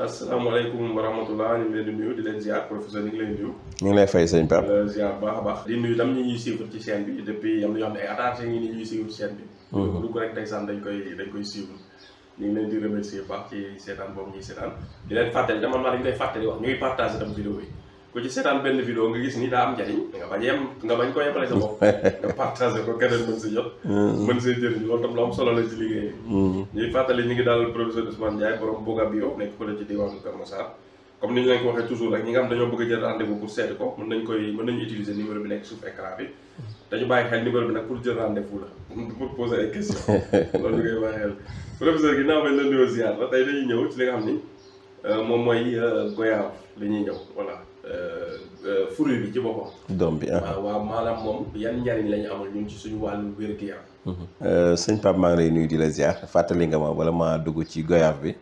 asalaamaaleykum wa rahmatulah ñu ngi leen di nuyu di leen ziar professeur ñu ngi leen di nuyu. ñu ngi lay fay sëñ Pape. Ziar baax a baax. di nuyu tam ñi ñuy suivre ci chaîne bi depuis am na ñoo xam ne ay attaché ngi ni ñuy suivre ci chaîne bi. du ko rek ndeysaan dañ koy suivre. ñu ngi leen di remercier baax ci seetaan boobu ñuy seetaan di leen fàttali dama dañ koy fàttali wax ñuy partage tam vidéo yi ku ci seetaan benn vidéo nga gis ni daa am njariñ nga bañ ko yemale sa bopp nga partagé ko keneen mën si jot mën see jëriñ loolu tam lu am solo la ci liggéey ñuy fàttali ñu ngi daal professeur Ousmane Ndiaye borom Boga Bio nekk fële ci diwaanu Kër Massar comme ni ñu leen ko waxee toujours rek ñi nga xam dañoo bëgg a jël rendez-vous pour seeti ko mën nañu utiliser numéro bi nekk suuf écran bi dañu bàyyi xel numéro bi nag pour jël rendez-vous la pour poser ay questions loolu ñu koy bàyyi xel professeur ginnaaw bañ la nuyoo ziar la tey dañuy ñëw ci li nga xam ni moom mooy goyave li ñuy ñëw voilà fruit bi ci boppam. doom bi waaw maanaam moom yan njariñ la ñu amal ñun ci suñu wàllu wér-gu-yaram. sëñ Pape maa ngi lay nuyu di la ziar fàttali nga ma wala ma dugg ci goyave bi.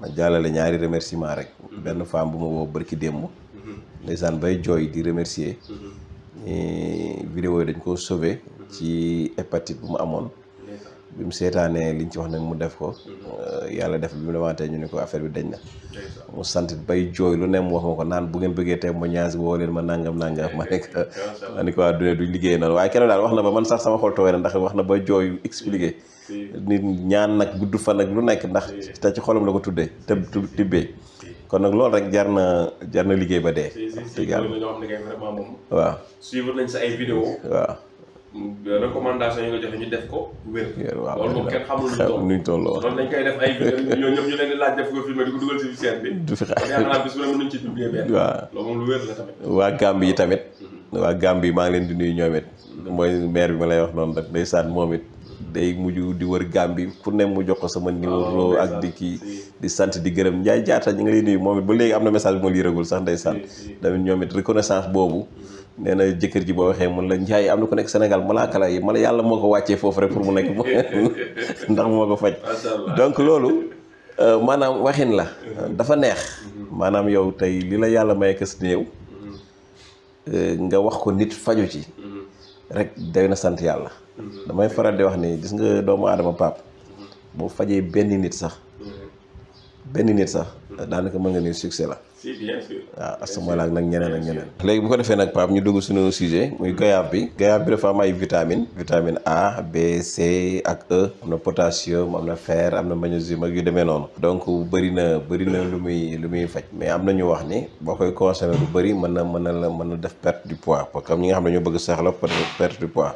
ma jàllale ñaari remerciement rek. benn femme bu ma woo barki démb. ndeysaan bay jooy di remercier. vidéo yi dañ ko sauvé. ci hépatite bu mu amoon. bi mu seetaanee liñ ci wax nag mu def ko. yàlla def bi mu demantee ñu ne ko affaire bi dañ na. mu sant bay jooy lu ne mu wax ma ko naan bu ngeen bëggee témoignage woo leen ma nangam ma ne ko waa du liggéey noonu waaye keroog daal wax na ba man sax sama xol tooy na ndax wax na ba jooy expliqué nit ñaan nag gudd fan nag lu nekk ndax te ci xolam la ko tuddee tibbee kon nag loolu rek jar na liggéey ba dee. waaw suivre nañ sa ay vidéo waaw recommandation yi nga joxe ñu def ko wér. waaw loolu moom kenn xamul nuñ toll loolu dañ koy def ay vidéo ñoo ñëpp ñu leen di laaj def ko filmé di ko dugal ci chaîne bi. du fi xaar yaakaar naa bis bu ne mën nañ ci publier benn. waaw loolu moom lu wér la tamit. waa Gambie yi tamit. waa Gambie maa ngi leen di nuyu ñoom it. mooy maire bi ma lay wax noonu rek ndeysaan moom it day mujj di wër Gambie ku ne mu jox ko sama numéro ak di kii di sant di gërëm Ndiaye Diatta ñu ngi lay nuyu moom it ba léegi am na message bu ma liiragul sax ndeysaan tamit ñoom it reconnaissance boobu. nee na jëkkër ji boo waxee mun la Ndiaye am na ko nekk Sénégal malaaka la yi mala yàlla moo ko wàccee foofu rek pour mu nekk ndax moo ko faj donc loolu maanaam waxin la dafa neex maanaam yow tey li la yàlla may kës néew nga wax ko nit faju ci rek day na sant yàlla damay faral di wax ni gis nga doomu aadama Pape boo fajee benn nit sax daanaka mën nga ni succès la. si bien sûr. waaw asalaamaaleykum ak nag ñeneen ak ñeneen. léegi bu ko defee nag Pape ñu dugg suñu sujet muy goyave bi dafa am ay vitamine A B C ak E am na potassium am na fer am na magnésium ak yu demee noonu. donc bëri na lu muy faj mais am na ñu wax ni boo koy consommé lu bëri mën na def perte du poids parce que ñi nga xam ne ñoo bëgg soxla perte du poids.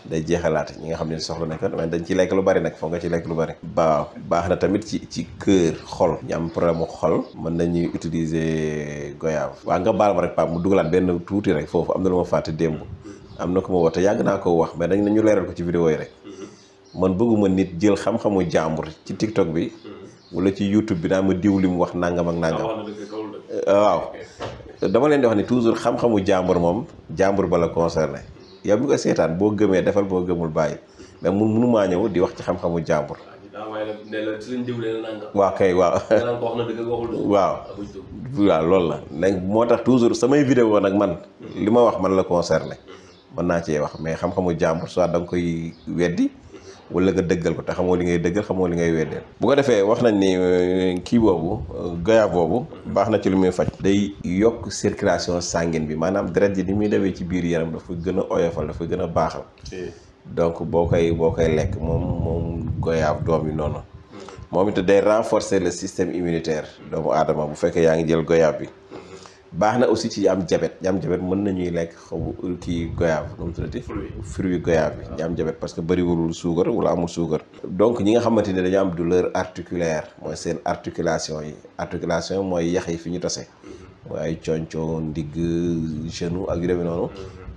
day jeexalaat ñi nga xam ne soxla nañ ko mais dañ ci lekk lu bëri nag foog nga ci lekk lu bëri. baax na tamit ci cœur xol ñu am problème mu xol mën nañuy utiliser goyave. waa nga baal ma rek Pape mu dugalaat benn tuuti rek foofu am na lu ma fàtte démb am na ko ma woote yàgg naa ko wax mais dañ nañu leeral ko ci vidéo yi rek man bëgguma nit jël xam-xamu jàmbur ci TikTok bi wala ci YouTube bi daa ma diw li mu wax nangam ak nangam waaw dama leen di wax ni toujours xam-xamu jàmbur moom jàmbur ba la concerné yow mi ko seetaan boo gëmee defal boo gëmul bàyyi mais mënumaa ñëw di wax ci xam-xamu jàmbur. waaw kay waaw waaw loolu la léegi moo tax toujours samay vidéo nag man li ma wax man la concerné mën naa cee wax mais xam-xamu jàmbur soit da nga koy weddi wala nga dëggal ko te xamoo li ngay dëggal xamoo li ngay weddeel bu ko defee wax nañ ni kii boobu goyave boobu baax na ci lu muy faj day yokk circulation sanguine bi maanaam deret ji ni muy dawee ci biir yaram dafa gën a oyofal dafa gën a baaxal donc boo koy lekk moom goyave doom yi noonu moom it day renforcer le système immunitaire doomu aadama bu fekkee yaa ngi jël goyave bi baax na aussi ci am jabet mën nañuy lekk xaw kii goyave nu mu tuddati fruit goyave bi ñi am jabet parce que bëriwulul suukar wala amul suukar donc ñi nga xamante ne dañu am douleur articulaire mooy seen articulation mooy yax yi fi ñu tase mooy ay conco ndigg genou ak yu demee noonu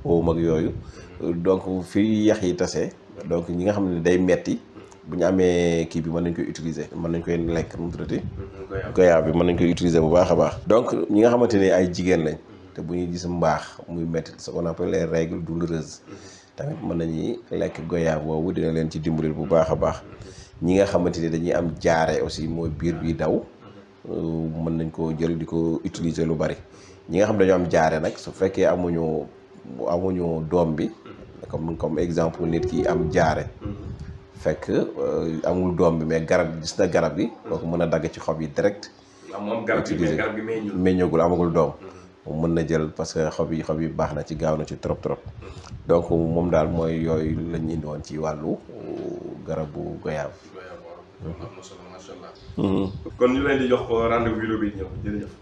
oom ak yooyu donc fi yax yi tase donc ñi nga xam ne day metti bu ñu amee kii bi mën nañ koy utiliser mën nañ koy lekk nu mu tuddati goyave bi mën nañ koy utiliser bu baax a baax donc ñi nga xamante ne ay jigéen lañ te bu ñuy gis mbaax muy métti ce qu'on appelle les règles douloureuses tamit mën nañuy lekk goyave boobu dina leen ci dimbalil bu baax a baax ñi nga xamante ni dañuy am jaare aussi mooy biir bi daw mën nañ koo jël di ko utiliser lu bari ñi nga xam dañoo am jaare nag su fekkee amuñu doom bi comme exemple nit ki am jaare fekk amul doom bi mais garab gis na garab bi kooku mën a dagg ci xob yi direct moom garab gi meññagul amagul doom. moom mën na jël parce que xob yi baax na ci gaaw na ci trop trop. donc moom daal mooy yooyu lañ indi woon ci wàllu garabu goyaab. am na solo macha allah. kon ñu leen di jox rendez-vous vidéo bi ñëw jërëjëf.